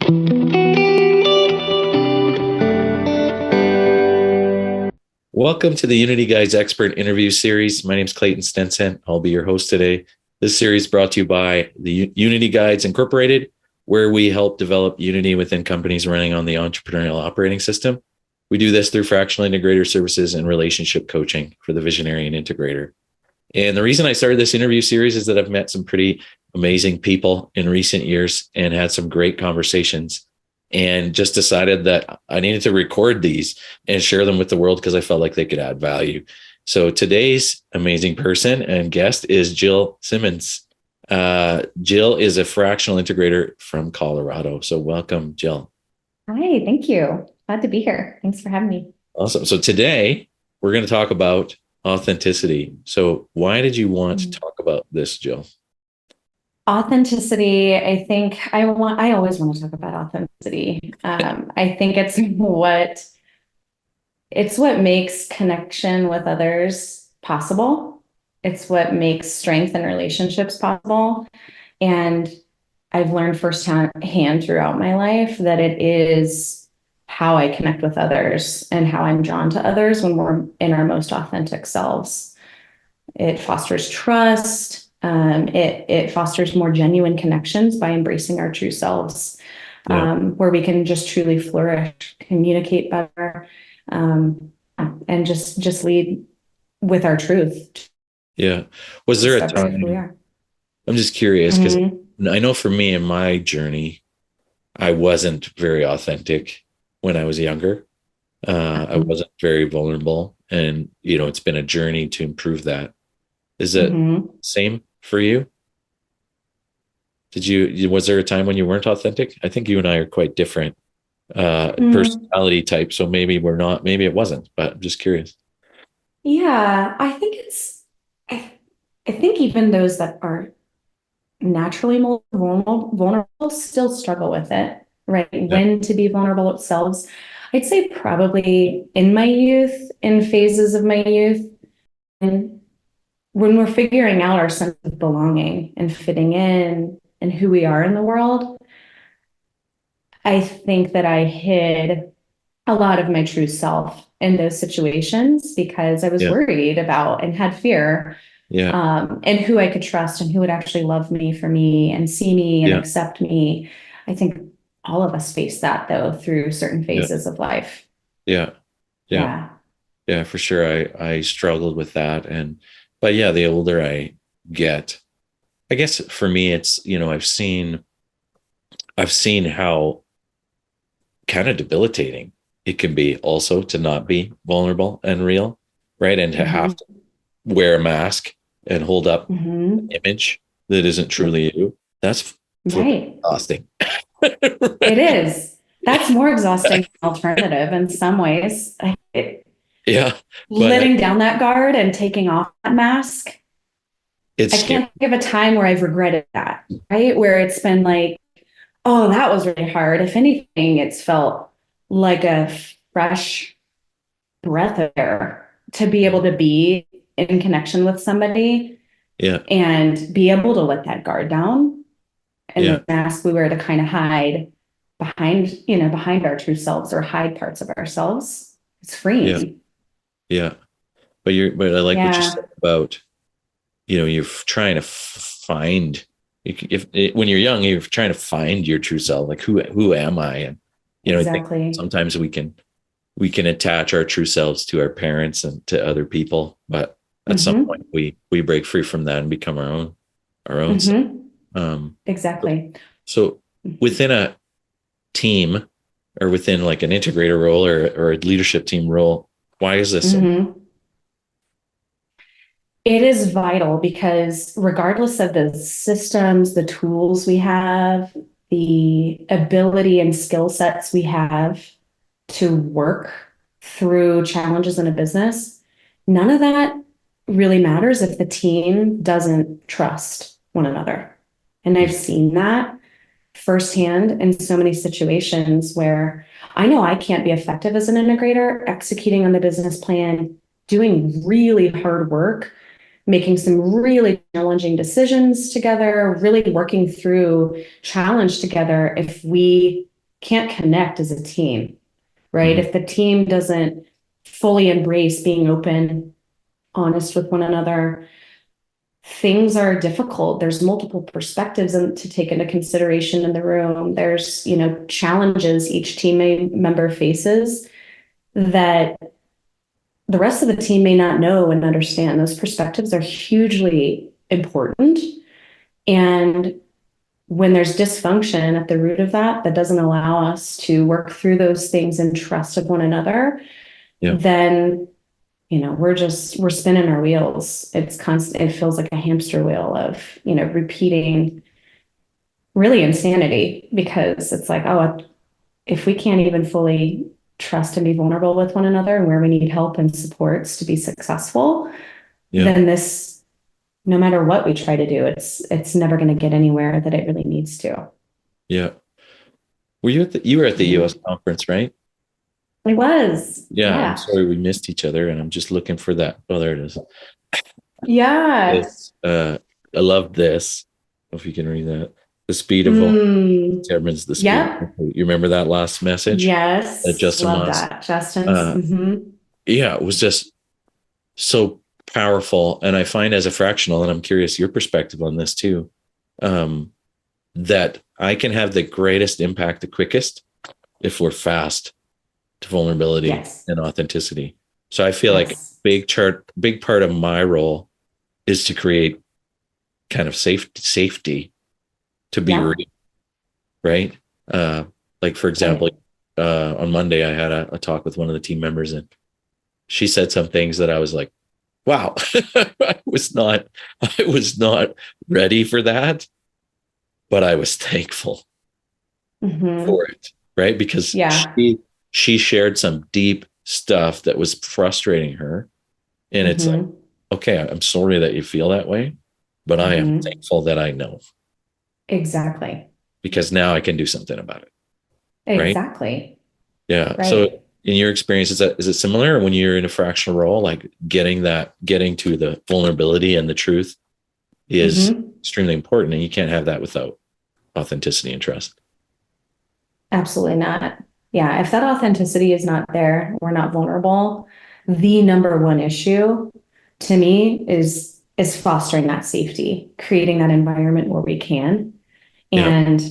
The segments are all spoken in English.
Welcome to the Unity Guides Expert Interview Series. My name is Clayton Stenson. I'll be your host today. This series is brought to you by the Unity Guides Incorporated, where we help develop Unity within companies running on the entrepreneurial operating system. We do this through fractional integrator services and relationship coaching for the visionary and integrator. And the reason I started this interview series is that I've met some pretty amazing people in recent years and had some great conversations, and just decided that I needed to record these and share them with the world because I felt like they could add value. So today's amazing person and guest is Jill Simonds. Jill is a fractional integrator from Colorado. So welcome, Jill. Hi, thank you. Glad to be here. Thanks for having me. Awesome. So today we're going to talk about authenticity. So why did you want to talk about this, Jill? Authenticity, I think I always want to talk about authenticity. I think it's what makes connection with others possible. It's what makes strength in relationships possible. And I've learned firsthand throughout my life that it is how I connect with others and how I'm drawn to others when we're in our most authentic selves. It fosters trust. It fosters more genuine connections by embracing our true selves, where we can just truly flourish, communicate better, and just lead with our truth. Yeah. Was there a time? I'm just curious because I know for me in my journey, I wasn't very authentic when I was younger. I wasn't very vulnerable, and it's been a journey to improve that. Is it same for you? Was there a time when you weren't authentic? I think you and I are quite different personality types, so maybe it wasn't, but I'm just curious. Yeah, I think I think even those that are naturally more vulnerable still struggle with it, right? Yeah. When to be vulnerable themselves. I'd say probably in my youth, in phases of my youth, and when we're figuring out our sense of belonging and fitting in and who we are in the world, I think that I hid a lot of my true self in those situations because I was worried about and had fear, and who I could trust and who would actually love me for me and see me and accept me. I think all of us face that though through certain phases of life. Yeah, for sure. I struggled with that, but the older I get, I guess for me, it's, I've seen how kind of debilitating it can be also to not be vulnerable and real, right? And to have to wear a mask and hold up an image that isn't truly you. That's exhausting. Right? It is. That's more exhausting than alternative in some ways. Letting down that guard and taking off that mask. I can't think of a time where I've regretted that, right? Where it's been like, oh, that was really hard. If anything, it's felt like a fresh breath of air to be able to be in connection with somebody and be able to let that guard down. And the mask we wear to kind of hide behind our true selves or hide parts of ourselves. It's freeing. Yeah. But I like what you said about, you're trying to find, when you're young, you're trying to find your true self. Like, who am I? And, exactly. I think sometimes we can attach our true selves to our parents and to other people, but at some point we break free from that and become our own self. Exactly. So within a team or within like an integrator role or a leadership team role, why is this? It is vital because regardless of the systems, the tools we have, the ability and skill sets we have to work through challenges in a business, none of that really matters if the team doesn't trust one another. And I've seen that firsthand in so many situations where I know I can't be effective as an integrator, executing on the business plan, doing really hard work, making some really challenging decisions together, really working through challenge together if we can't connect as a team, right? If the team doesn't fully embrace being open, honest with one another, things are difficult. There's multiple perspectives to take into consideration in the room. There's, challenges each team member faces that the rest of the team may not know and understand. Those perspectives are hugely important. And when there's dysfunction at the root of that, that doesn't allow us to work through those things in trust of one another, then we're spinning our wheels. It's constant. It feels like a hamster wheel of, repeating really insanity, because it's like, oh, if we can't even fully trust and be vulnerable with one another and where we need help and supports to be successful, then this, no matter what we try to do, it's never going to get anywhere that it really needs to. Yeah. You were at the US conference, right? It was. Yeah. I'm sorry we missed each other, and I'm just looking for that. Oh, there it is. Yeah. I love this. I don't know if you can read that. The speed of determines the speed. Yep. You remember that last message? Yes. That Justin love that. Justin's. Yeah, it was just so powerful. And I find as a fractional, and I'm curious your perspective on this too, that I can have the greatest impact the quickest if we're fast to vulnerability and authenticity. So I feel like big part of my role is to create kind of safety to be real, right? Like for example, on Monday I had a talk with one of the team members, and she said some things that I was like, wow, I was not ready for that, but I was thankful for it, right? Because she shared some deep stuff that was frustrating her. And it's like, okay, I'm sorry that you feel that way, but I am thankful that I know. Exactly. Because now I can do something about it. Exactly. Right? Yeah. Right. So in your experience, is it similar when you're in a fractional role, like getting to the vulnerability and the truth is extremely important, and you can't have that without authenticity and trust? Absolutely not. Yeah. If that authenticity is not there, we're not vulnerable. The number one issue to me is fostering that safety, creating that environment where we can, and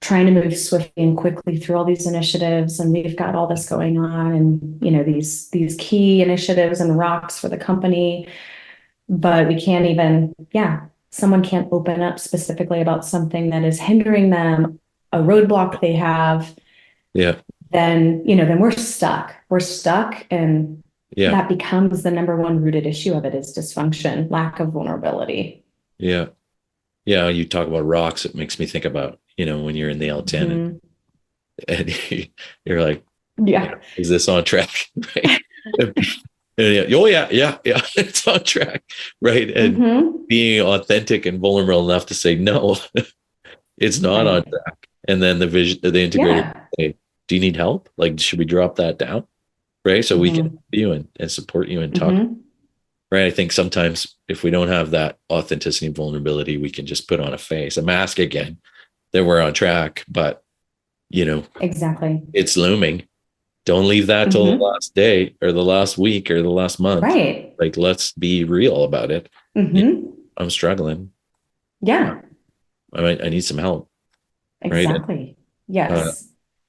trying to move swiftly and quickly through all these initiatives. And we've got all this going on, and these key initiatives and rocks for the company, but we can't even, someone can't open up specifically about something that is hindering them, a roadblock they have. Then we're stuck. And that becomes the number one rooted issue of it, is dysfunction, lack of vulnerability. Yeah. You talk about rocks. It makes me think about, when you're in the L10 and you're like, is this on track? Right? It's on track. Right. And being authentic and vulnerable enough to say, no, it's not on track. And then the integrator say, do you need help? Like, should we drop that down? Right. So we can help you and support you and talk. Right. I think sometimes if we don't have that authenticity and vulnerability, we can just put on a mask again, that we're on track. But, exactly, it's looming. Don't leave that till the last day or the last week or the last month. Right. Like, let's be real about it. I'm struggling. Yeah. I need some help. Exactly. Right? Yes.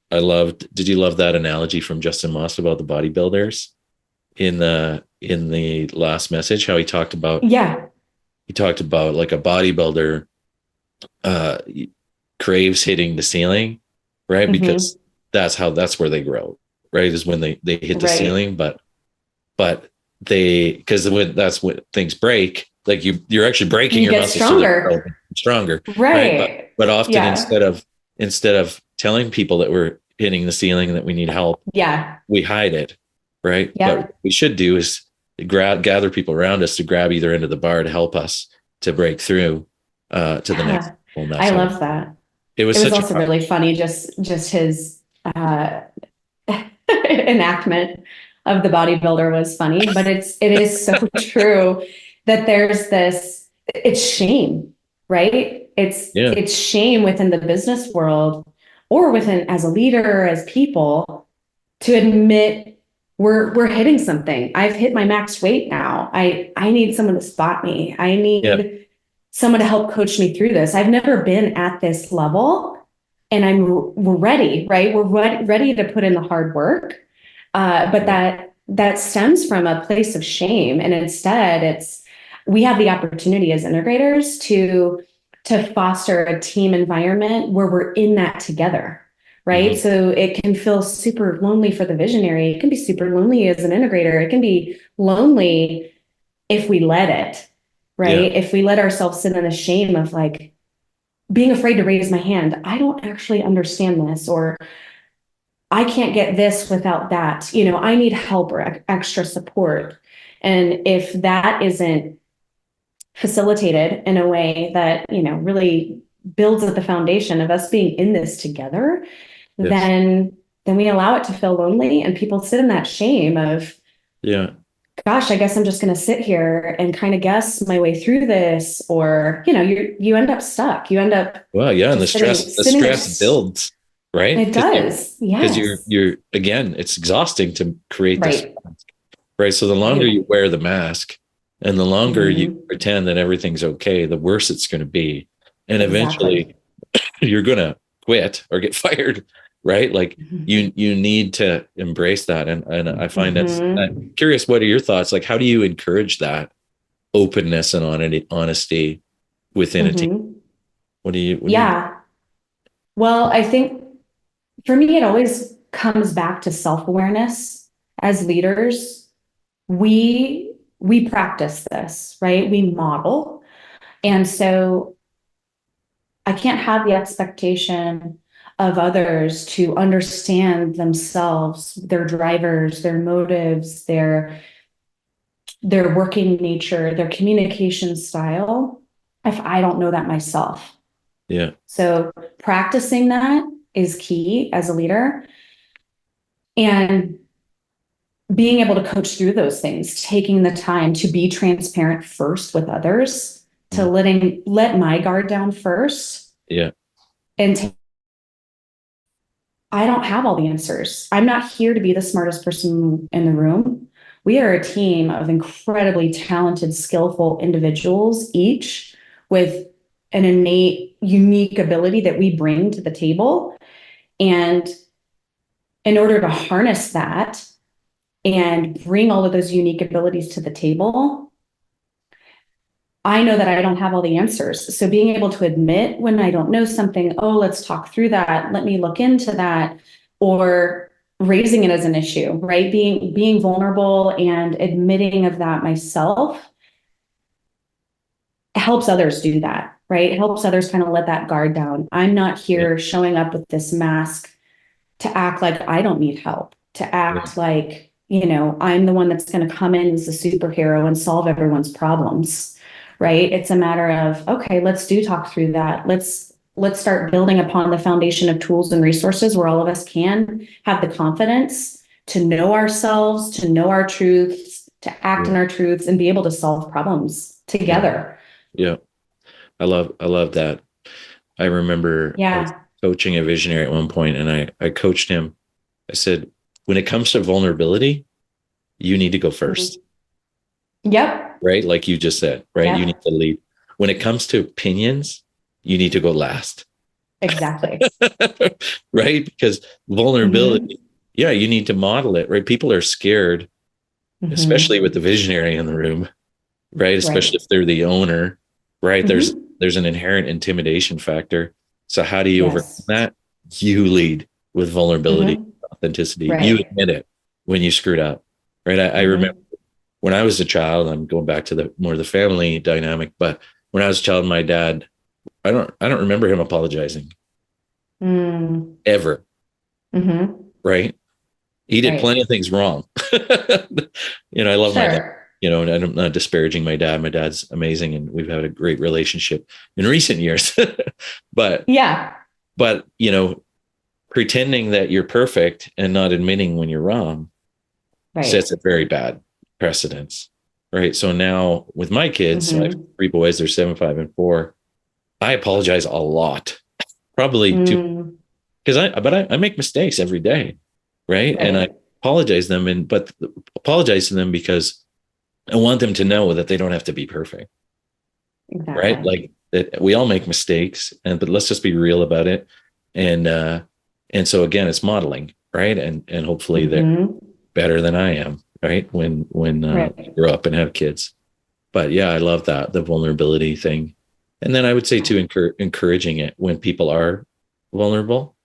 Did you love that analogy from Justin Moss about the bodybuilders in the last message, how he talked about like a bodybuilder craves hitting the ceiling, right? Because that's where they grow, right? Is when they hit the ceiling, but because that's when things break, like you're actually breaking your muscles stronger. Right. But often instead of telling people that we're hitting the ceiling and that we need help, we hide it. Right. But what we should do is gather people around us to grab either end of the bar to help us to break through to the next level. I love that. It was also really funny, just his enactment of the bodybuilder was funny, but it is so true that there's it's shame, right? It's shame within the business world or within as a leader, as people, to admit we're hitting something. I've hit my max weight now. I need someone to spot me. I Yeah. need someone to help coach me through this. I've never been at this level, and we're ready, right? We're ready to put in the hard work. But that stems from a place of shame, and instead we have the opportunity as integrators to foster a team environment where we're in that together, right? Mm-hmm. So it can feel super lonely for the visionary. It can be super lonely as an integrator. It can be lonely if we let it, Yeah. right? If we let ourselves sit in the shame of like being afraid to raise my hand. I don't actually understand this, or I can't get this without that. I need help or extra support. And if that isn't facilitated in a way that, really builds at the foundation of us being in this together, Yes. then we allow it to feel lonely, and people sit in that shame of, Yeah. gosh, I guess I'm just going to sit here and kind of guess my way through this, or, you end up stuck. You end up Well, yeah. And just the sitting there. stress builds, right? It does. Because Yes. you're again, it's exhausting to create this, Right. right? So the longer Right. you wear the mask and the longer you Mhm. pretend that everything's okay, the worse it's going to be. And Exactly. eventually you're going to quit or get fired, right? Like Mhm. you need to embrace that. And I find Mhm. I'm curious, what are your thoughts? Like, how do you encourage that openness and honesty within a team? Mhm. What do you, Yeah. Well, I think for me, it always comes back to self-awareness. As leaders, we practice this, right? We model. And so I can't have the expectation of others to understand themselves, their drivers, their motives, their working nature, their communication style, if I don't know that myself. yeah. So practicing that is key as a leader, and being able to coach through those things, taking the time to be transparent first with others, to Mm. let my guard down first, Yeah. and I don't have all the answers. I'm not here to be the smartest person in the room. We are a team of incredibly talented, skillful individuals, each with an innate, unique ability that we bring to the table. And in order to harness that and bring all of those unique abilities to the table, I know that I don't have all the answers. So being able to admit when I don't know something, oh, let's talk through that. Let me look into that, or raising it as an issue, right? Being vulnerable and admitting of that myself helps others do that, right? It helps others kind of let that guard down. I'm not Yeah. here showing up with this mask to act like I don't need help, to Yeah. act like, I'm the one that's going to come in as a superhero and solve everyone's problems, right? It's a matter of, okay, let's talk through that. Let's start building upon the foundation of tools and resources where all of us can have the confidence to know ourselves, to know our truths, to act Yeah. in our truths, and be able to solve problems Yeah. together. Yeah. I love that. I remember I was Yeah. coaching a visionary at one point, and I coached him. I said, when it comes to vulnerability, you need to go first, Yep. right? Like you just said, right? You need Yep. to lead. When it comes to opinions, you need to go last, Exactly. right? Because Mm-hmm. vulnerability, yeah, you need to model it, right? People are scared, especially Mm-hmm. with the visionary in the room, right? Especially Right. if they're the owner, right? Mm-hmm. There's an inherent intimidation factor. So how do you overcome Yes. that? You lead with vulnerability, Mm-hmm. authenticity. You Right. admit it when you screwed up, right? I remember Mm-hmm. when I was a child. I'm going back to the more the family dynamic, but when I was a child, my dad, I don't remember him apologizing Mm. ever, Mm-hmm. right? He did plenty Right. of things wrong. I love my dad, Sure. and I'm not disparaging my dad. My dad's amazing and we've had a great relationship in recent years. but, Yeah. but, pretending that you're perfect and not admitting when you're wrong Right. sets a very bad precedence. Right. So now with my kids, I have Mm-hmm. three boys, they're 7, 5, and 4. I apologize a lot, probably too Mm. I make mistakes every day, right? And I apologize to them because I want them to know that they don't have to be perfect, right? Exactly. Like that we all make mistakes, but let's just be real about it. And so again, it's modeling, right? And hopefully they're Hmm. better than I am, right? When Right. grow up and have kids. But yeah, I love that, the vulnerability thing. And then I would say too, encouraging it when people are vulnerable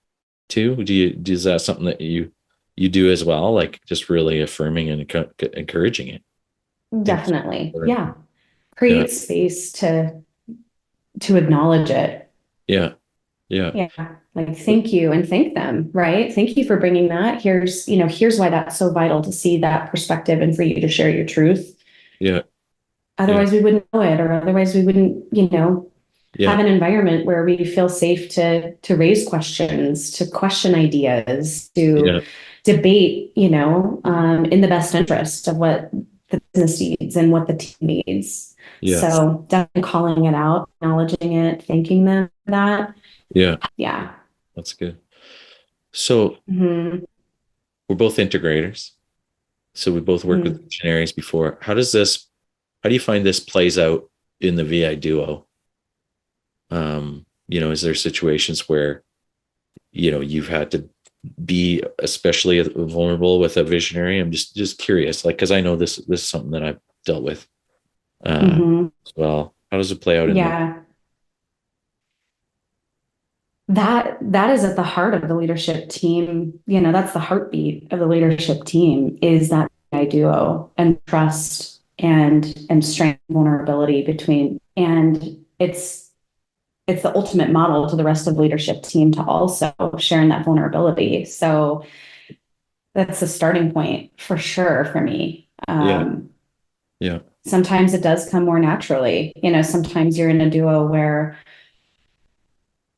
too. Is that something that you do as well? Like just really affirming and encouraging it. I think it's Definitely. important. Yeah. Yeah. Create space to acknowledge it. Yeah. Yeah. Yeah. Like thank you and thank them, right? Thank you for bringing that. Here's why that's so vital to see that perspective and for you to share your truth. Yeah. Yeah. Otherwise we wouldn't know it, or otherwise we wouldn't, have Yeah. an environment where we feel safe to raise questions, to question ideas, to Yeah. debate, in the best interest of what the business needs and what the team needs. Yeah. So definitely calling it out, acknowledging it, thanking them for that. Yeah. Yeah. That's good. So Hmm. we're both integrators. So we both worked with visionaries before. How do you find this plays out in the VI duo? Is there situations where, you've had to be especially vulnerable with a visionary? I'm just curious, like, cause I know this is something that I've dealt with, Hmm. as well. How does it play out in the, Yeah. That is at the heart of the leadership team. That's the heartbeat of the leadership team, is that I duo and trust and strength and vulnerability between, and it's the ultimate model to the rest of the leadership team to also sharing that vulnerability. So that's a starting point for sure for me. yeah, yeah, Sometimes it does come more naturally. Sometimes you're in a duo where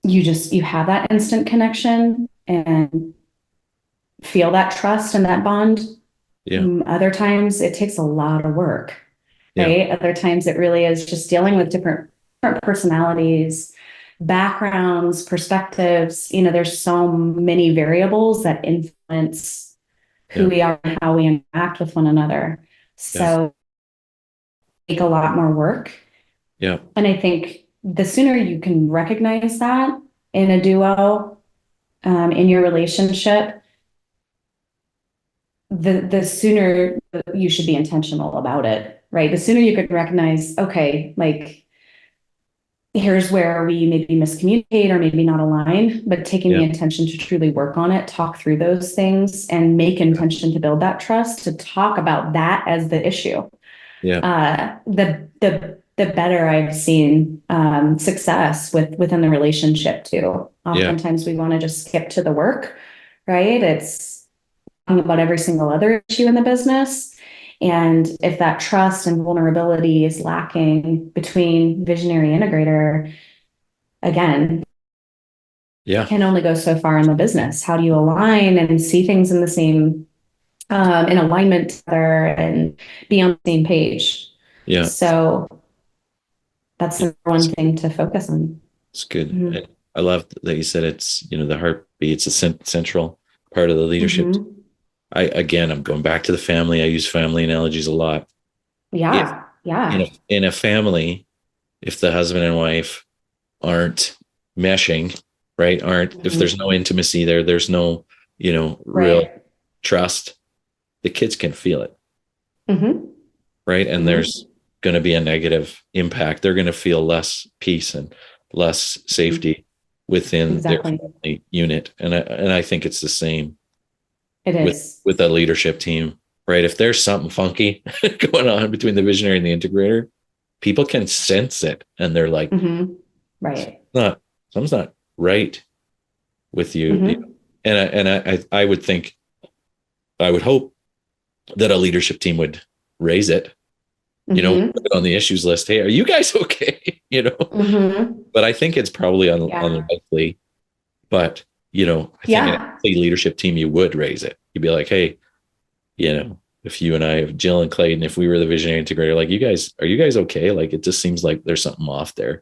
you have that instant connection and feel that trust and that bond. yeah, Other times it takes a lot of work, yeah, right? Other times it really is just dealing with different personalities, backgrounds, perspectives. There's so many variables that influence who yeah, we are and how we interact with one another. yeah, So take a lot more work. yeah, And I think the sooner you can recognize that in a duo, in your relationship, the sooner you should be intentional about it, right? The sooner you could recognize, okay, like here's where we maybe miscommunicate or maybe not align, but taking the yeah, intention to truly work on it, talk through those things, and make intention to build that trust, to talk about that as the issue. yeah, The better I've seen success within the relationship too. yeah, Oftentimes we want to just skip to the work, right? It's talking about every single other issue in the business. And if that trust and vulnerability is lacking between visionary integrator, again, yeah, can only go so far in the business. How do you align and see things in the same in alignment together and be on the same page? yeah, So that's yeah. the one thing to focus on. It's good. Mm-hmm. And I love that you said it's, the heartbeat, it's a central part of the leadership. Mm-hmm. I'm going back to the family. I use family analogies a lot. If Yeah, yeah. in a family, if the husband and wife aren't meshing, right? If Mm-hmm. there's no intimacy there, there's no, real Right. trust, the kids can feel it, Mm-hmm. right? And Mm-hmm. there's going to be a negative impact. They're going to feel less peace and less safety within their Exactly. family unit. And I think it's the same It with is. a leadership team, right? If there's something funky going on between the visionary and the integrator, people can sense it, and they're like, Mm-hmm. Right. "Not something's not right with you." Mm-hmm. I would think, I would hope that a leadership team would raise it, Mm-hmm. put it on the issues list. Hey, are you guys okay? Mm-hmm. But I think it's probably Yeah. unlikely. But I think in a Yeah. leadership team, you would raise it. You'd be like, hey, if you and I, if Jill and Clayton, if we were the visionary integrator, like, are you guys okay? Like, it just seems like there's something off there.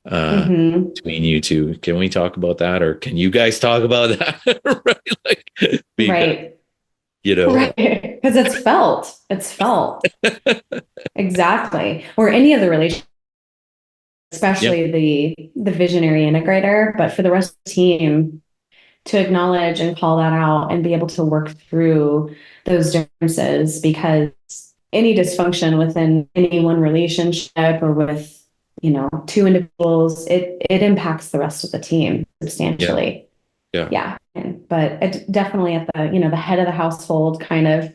between you two. Can we talk about that, or can you guys talk about that? Right? Like, because, Right. you know, Right. Because it's felt. It's felt. Exactly. Or any of the relationship, yeah, especially the visionary integrator, but for the rest of the team to acknowledge and call that out and be able to work through those differences, because any dysfunction within any one relationship or with, two individuals, it impacts the rest of the team yeah, substantially. yeah, Yeah. But it definitely at the head of the household kind of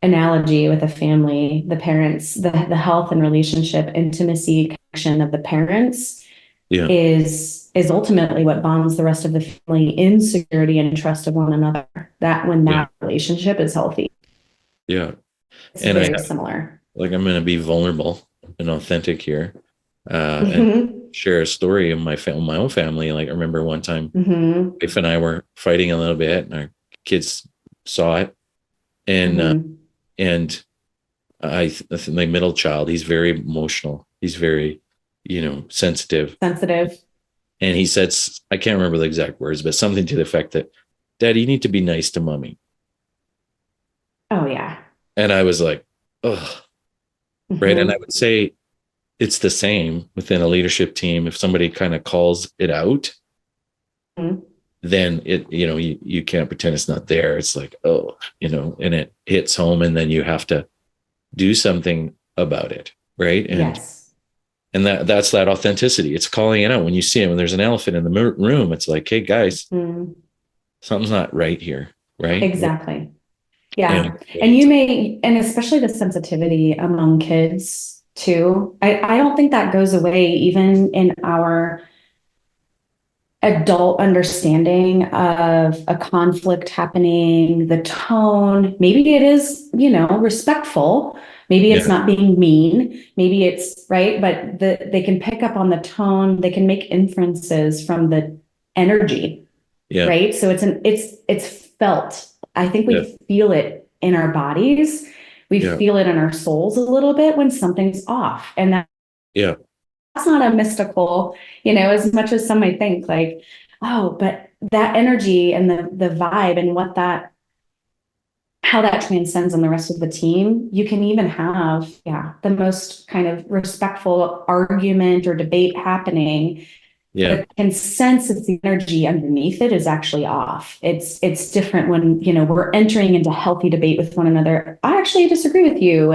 analogy with a family, the parents, the health and relationship intimacy connection of the parents yeah, is ultimately what bonds the rest of the family in security and trust of one another. That when yeah, that relationship is healthy, yeah. it's And I very have, similar. like, I'm going to be vulnerable and authentic here, and Hmm. share a story of my own family. Like, I remember one time, Hmm. wife and I were fighting a little bit, and our kids saw it, and Hmm. and I think my middle child, he's very emotional. He's very, sensitive. Sensitive. And he said, I can't remember the exact words, but something to the effect that, Daddy, you need to be nice to mommy. Oh yeah. And I was like, oh, right. And I Hmm. would say it's the same within a leadership team. If somebody kind of calls it out, then you can't pretend it's not there. It's like, oh, and it hits home, and then you have to do something about it. Right. Yes. And that's that authenticity. It's calling it out when you see it. When there's an elephant in the room, it's like, hey guys, Hmm. something's not right here, right? Exactly. Yeah. And And especially the sensitivity among kids too. I don't think that goes away even in our adult understanding of a conflict happening, the tone. Maybe it is, respectful. Maybe it's yeah, not being mean. Maybe it's right, but they can pick up on the tone. They can make inferences from the energy, yeah, right? So it's felt. I think yeah, we feel it in our bodies. We yeah, feel it in our souls a little bit when something's off. And yeah, that's not a mystical, as much as some might think like, oh, but that energy and the vibe and how that transcends on the rest of the team, you can even have, yeah, the most kind of respectful argument or debate happening, yeah, but can sense that the energy underneath it is actually off. It's different when, we're entering into healthy debate with one another. I actually disagree with you.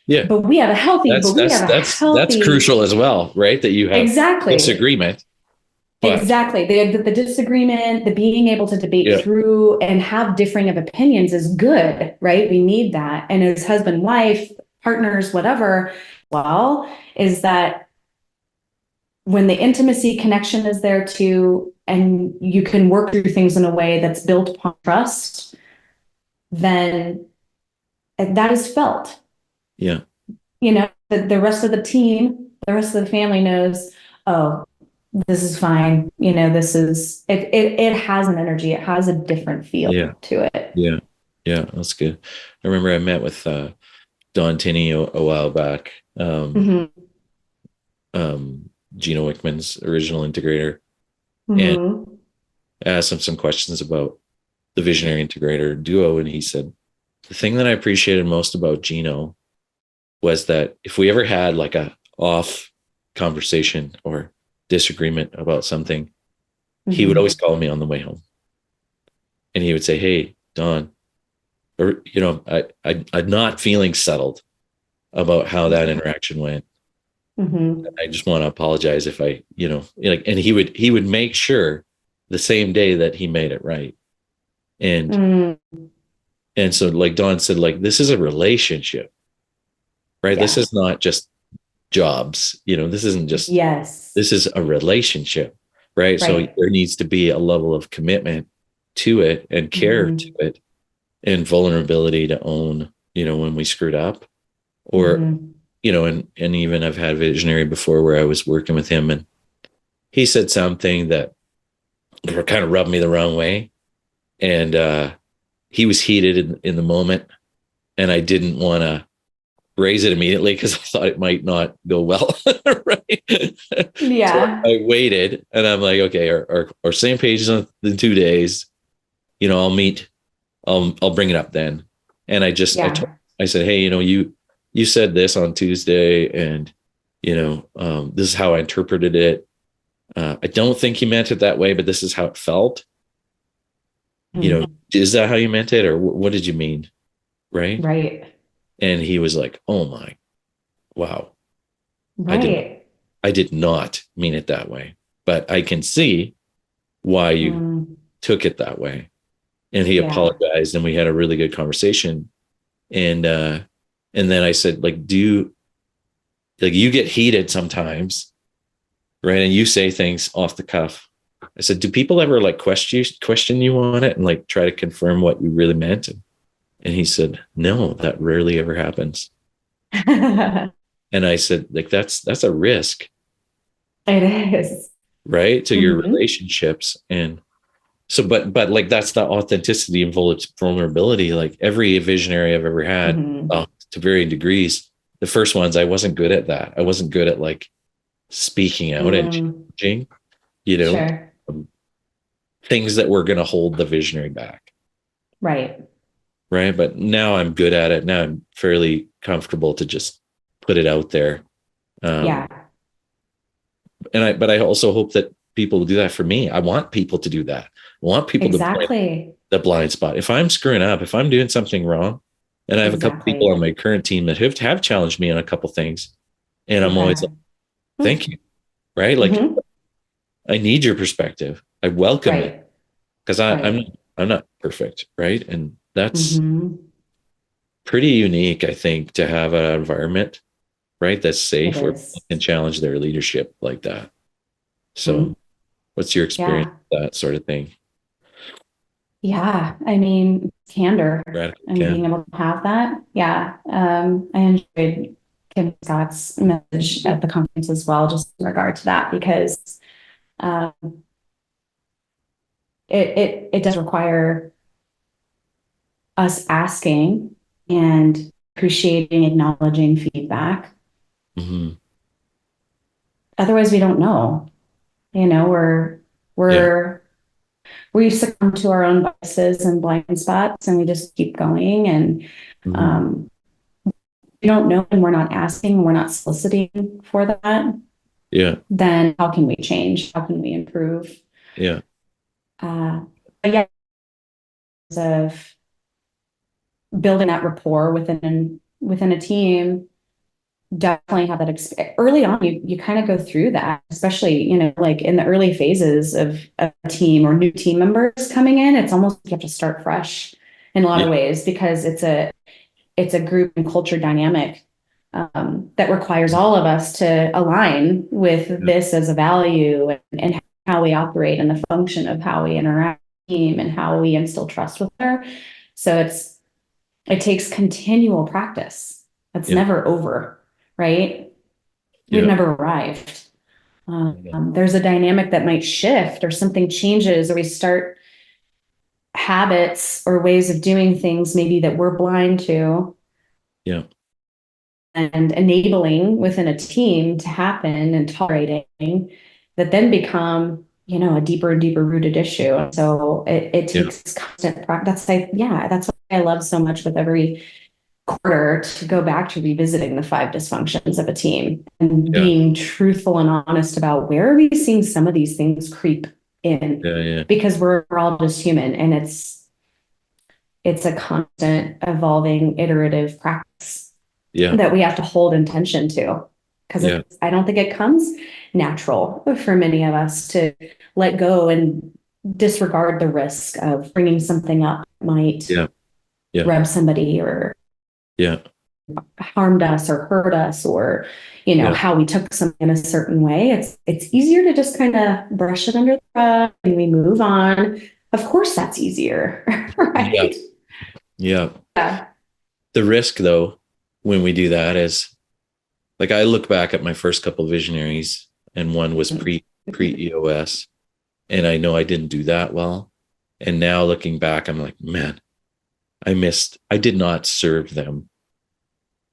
yeah. But we have a That's healthy, crucial as well, right? That you have exactly. disagreement, but Exactly. The disagreement, the being able to debate yeah, through and have differing of opinions is good, right? We need that. And as husband, wife, partners, whatever, well, is that when the intimacy connection is there too, and you can work through things in a way that's built upon trust, then that is felt. yeah, The rest of the team, the rest of the family knows, oh, this is fine. This is it has an energy. It has a different feel yeah, to it. yeah, yeah. That's good. I remember I met with Don Tinney a while back, Hmm. Gino Wickman's original integrator, and Hmm. asked him some questions about the visionary integrator duo. And he said, the thing that I appreciated most about Gino was that if we ever had like a off conversation or disagreement about something, he would always Hmm. call me on the way home, and he would say, hey, Don, or, I'm not feeling settled about how that interaction went. Hmm. I just want to apologize if and he would make sure the same day that he made it right. And Hmm. and so, like Don said, like, this is a relationship, right? This Yeah. is not just jobs. This isn't just, Yes. this is a relationship, right? So Right. there needs to be a level of commitment to it and care to Hmm. it and vulnerability to own, when we screwed up, or, Hmm. and even I've had a visionary before where I was working with him, and he said something that kind of rubbed me the wrong way. And he was heated in the moment, and I didn't want to raise it immediately because I thought it might not go well. Right. So Yeah. I waited and I'm like, okay, our same page in 2 days, I'll meet, I'll bring it up then. And Yeah. I said, hey, you said this on Tuesday and, this is how I interpreted it. I don't think you meant it that way, but this is how it felt. Mm. Is that how you meant it? Or what did you mean? Right. Right. And he was like, oh my, wow. I did Right. I did not mean it that way, but I can see why you Mm. took it that way. And he Yeah. apologized and we had a really good conversation. And then I said, like, you get heated sometimes, right? And you say things off the cuff. I said, do people ever like question you on it and like try to confirm what you really meant? And he said, no, that rarely ever happens. And I said, like, that's a risk, It is. right? To your Mhm. relationships. And so, but like, that's the authenticity and vulnerability. Like every visionary I've ever had, Mhm. to varying degrees, the first ones, I wasn't good at that. I wasn't good at like speaking out and Mm. changing, you know, Sure. um, things that were going to hold the visionary back. Right. Right. But now I'm good at it. Now I'm fairly comfortable to just put it out there. Yeah. Um, but I also hope that people will do that for me. I want people to do that. I want people to point Exactly. the blind spot. If I'm screwing up, if I'm doing something wrong, and I have a couple people Exactly. on my current team that have challenged me on a couple things, and I'm always Yeah. like, thank you. Right. Like Mm-hmm. I need your perspective. I welcome it Right. because Right. I'm not perfect. Right. And that's Mm-hmm. pretty unique, I think, to have an environment, right, that's It safe where people is. can challenge their leadership like that. Mhm. So what's your experience Yeah. with that sort of thing? Yeah. I mean, candor Radical and being can. able to have that. Yeah. I enjoyed Kim Scott's message at the conference as well, just in regard to that, because um, it does require us asking and appreciating, acknowledging feedback. Hmm. Otherwise, we don't know. We're Yeah. we're we succumb to our own biases and blind spots, and we just keep going. And Hmm. um, we don't know, and we're not asking, we're not soliciting for that. Yeah. Then how can we change? How can we improve? Yeah. Uh, but yeah, of building that rapport within a team, definitely have that early on. You kind of go through that, especially like in the early phases of a team or new team members coming in. It's almost like you have to start fresh in a lot Yeah. of ways, because it's a group and culture dynamic that requires all of us to align with Yeah. this as a value, and how we operate and the function of how we interact with the team and how we instill trust with her. So it takes continual practice. That's Yeah. never over, right? We've Yeah. never arrived. Yeah. There's a dynamic that might shift, or something changes, or we start habits or ways of doing things maybe that we're blind to Yeah. and enabling within a team to happen, and tolerating, that then become a deeper and deeper rooted issue. So it Yeah. takes constant practice. That's what I love so much with every quarter, to go back to revisiting the 5 dysfunctions of a team and Yeah. being truthful and honest about where are we seeing some of these things creep in, Yeah. Yeah. because we're all just human, and it's a constant evolving iterative practice Yeah. that we have to hold intention to, because Yeah. I don't think it comes natural for many of us to let go and disregard the risk of bringing something up that might Yeah. Yeah. rub somebody, or Yeah. harmed us or hurt us, or Yeah. how we took something in a certain way. It's easier to just kind of brush it under the rug and we move on. Of course that's easier. Yeah. Right? Yeah. Yeah. The risk though, when we do that is like, I look back at my first couple of visionaries and one was pre EOS. And I know I didn't do that well. And now looking back, I'm like, man, I did not serve them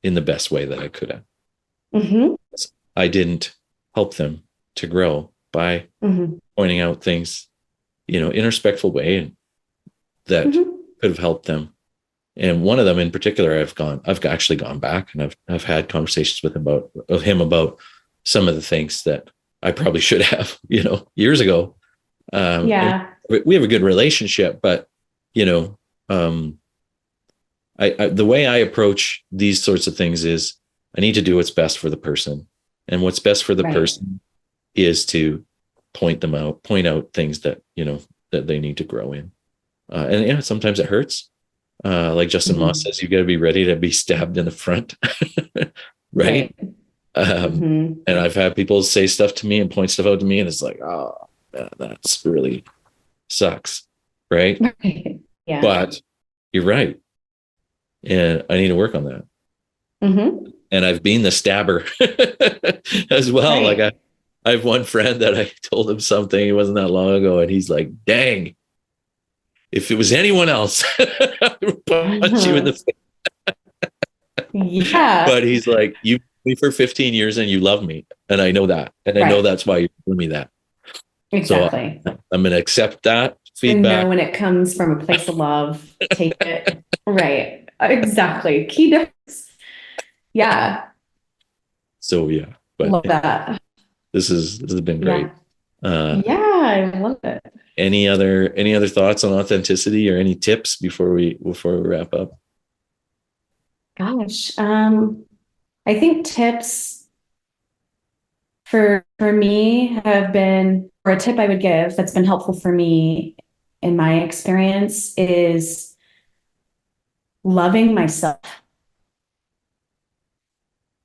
in the best way that I could have. Mm-hmm. I didn't help them to grow by Mm-hmm. pointing out things, in a respectful way, and that Mm-hmm. could have helped them. And one of them in particular, I've actually gone back, and I've had conversations with him about some of the things that I probably should have, years ago. Yeah. And we have a good relationship, but um, the way I approach these sorts of things is I need to do what's best for the person, and what's best for the Right. person is to point out things that that they need to grow in. And yeah, sometimes it hurts. Like Justin Mm-hmm. Moss says, you got to be ready to be stabbed in the front, right? Right. And I've had people say stuff to me and point stuff out to me, and it's like, oh, that's really sucks, right? Right. Yeah. But you're right, and I need to work on that. Mm-hmm. And I've been the stabber as well. Right. Like I have one friend that I told him something, it wasn't that long ago, and he's like, dang, if it was anyone else, I would punch you in the face. Yeah. But he's like, you've known me for 15 years and you love me. And I know that. And I know that's why you're doing me that. Exactly. So I'm going to accept that And feedback. know when it comes from a place of love, take it. Right. Exactly. Key difference. Yeah. So yeah, but Love that. this has been great. Yeah, I love it. Any other thoughts on authenticity or any tips before we wrap up? Gosh, I think tips for me have been, or a tip I would give that's been helpful for me in my experience is loving myself,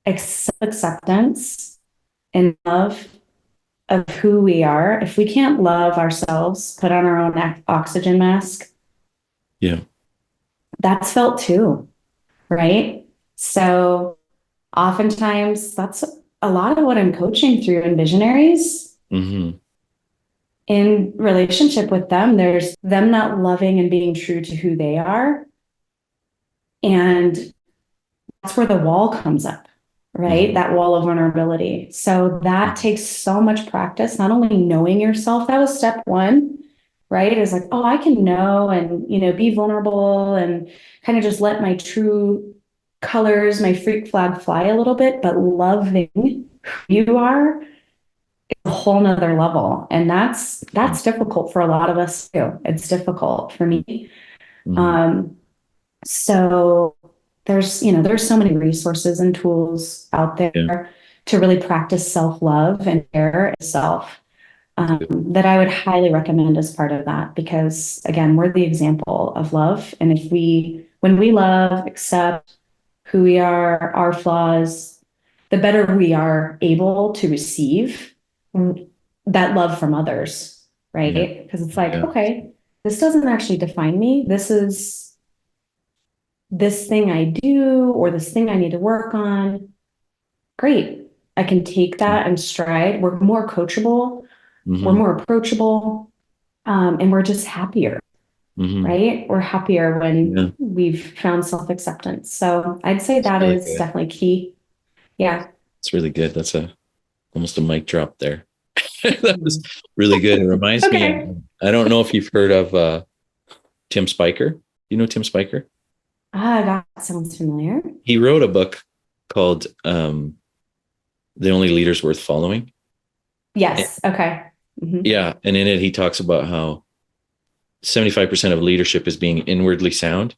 acceptance and love of who we are. If we can't love ourselves, put on our own oxygen mask, Yeah. that's felt too, right? So oftentimes that's a lot of what I'm coaching through in visionaries. Mm-hmm. In relationship with them, there's them not loving and being true to who they are. And that's where the wall comes up, right? Mm-hmm. That wall of vulnerability. So that takes so much practice, not only knowing yourself, that was step one, right? Is like, oh, I can know and, be vulnerable and kind of just let my true colors, my freak flag fly a little bit, but loving who you are is a whole nother level. And that's difficult for a lot of us too. It's difficult for me. Mm-hmm. So there's so many resources and tools out there to really practice self-love and care itself. That I would highly recommend as part of that, because again, we're the example of love. And when we love, accept who we are, our flaws, the better we are able to receive that love from others, right? Because it's like, okay, this doesn't actually define me. This is this thing I do, or this thing I need to work on. Great. I can take that in stride. We're more coachable. Mm-hmm. We're more approachable. And we're just happier, right? We're happier when we've found self-acceptance. So I'd say that really is definitely key. Yeah. It's really good. That's almost a mic drop there. That was really good. It reminds me I don't know if you've heard of Tim Spiker. You know Tim Spiker? That sounds familiar. He wrote a book called The Only Leaders Worth Following. Yes. Okay. Mm-hmm. Yeah. And in it, he talks about how 75% of leadership is being inwardly sound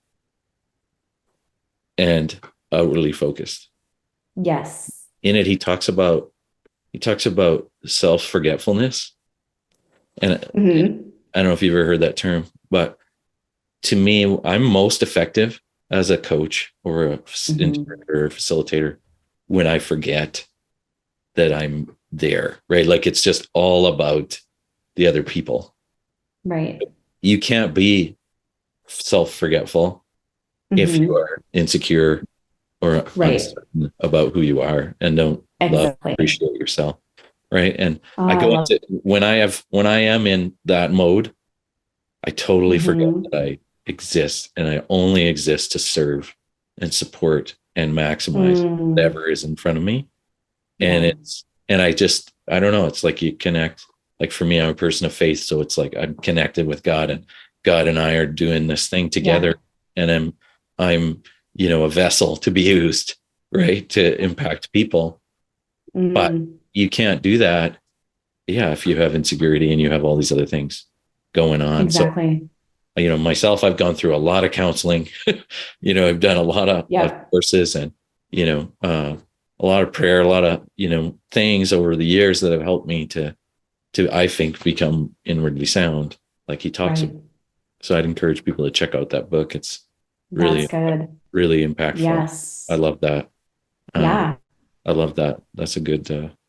and outwardly focused. Yes. In it, he talks about self-forgetfulness. And I don't know if you've ever heard that term, but to me, I'm most effective as a coach or a interpreter or facilitator when I forget that I'm there, right? Like it's just all about the other people. Right. You can't be self-forgetful if you are insecure or uncertain about who you are and don't love, appreciate yourself, right? And I go into when I am in that mode, I totally forget that I exist, and I only exist to serve and support and maximize whatever is in front of me. And I don't know, it's like you connect. Like for me, I'm a person of faith. So it's like I'm connected with God, and God and I are doing this thing together. And I'm, a vessel to be used, right, to impact people. But you can't do that, if you have insecurity and you have all these other things going on. Exactly. So, myself, I've gone through a lot of counseling. I've done a lot of courses, and, a lot of prayer, a lot of, things over the years that have helped me to, I think, become inwardly sound, like he talks about. So I'd encourage people to check out that book. It's really good, really impactful. Yes. I love that. Yeah. I love that. That's a good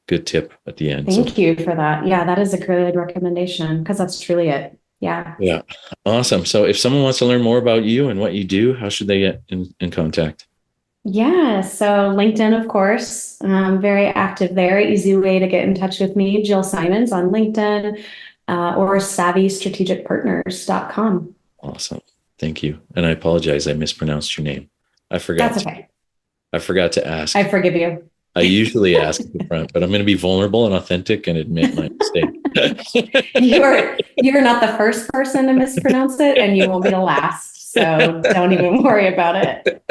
tip at the end. Thank you for that. Yeah, that is a good recommendation, because that's truly it. Yeah. Yeah. Awesome. So if someone wants to learn more about you and what you do, how should they get in contact? Yeah. So LinkedIn, of course, very active there. Easy way to get in touch with me, Jill Simonds on LinkedIn, or savvystrategicpartners.com. Awesome. Thank you. And I apologize, I mispronounced your name. I forgot. That's okay. I forgot to ask. I forgive you. I usually ask at the front, but I'm going to be vulnerable and authentic and admit my mistake. You're not the first person to mispronounce it, and you won't be the last. So don't even worry about it.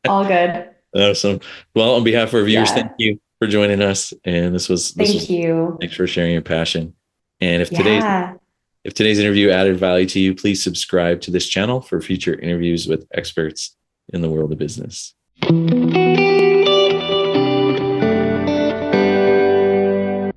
All good. Awesome. Well, on behalf of our viewers, thank you for joining us. And thank you. Thanks for sharing your passion. And if today's interview added value to you, please subscribe to this channel for future interviews with experts in the world of business.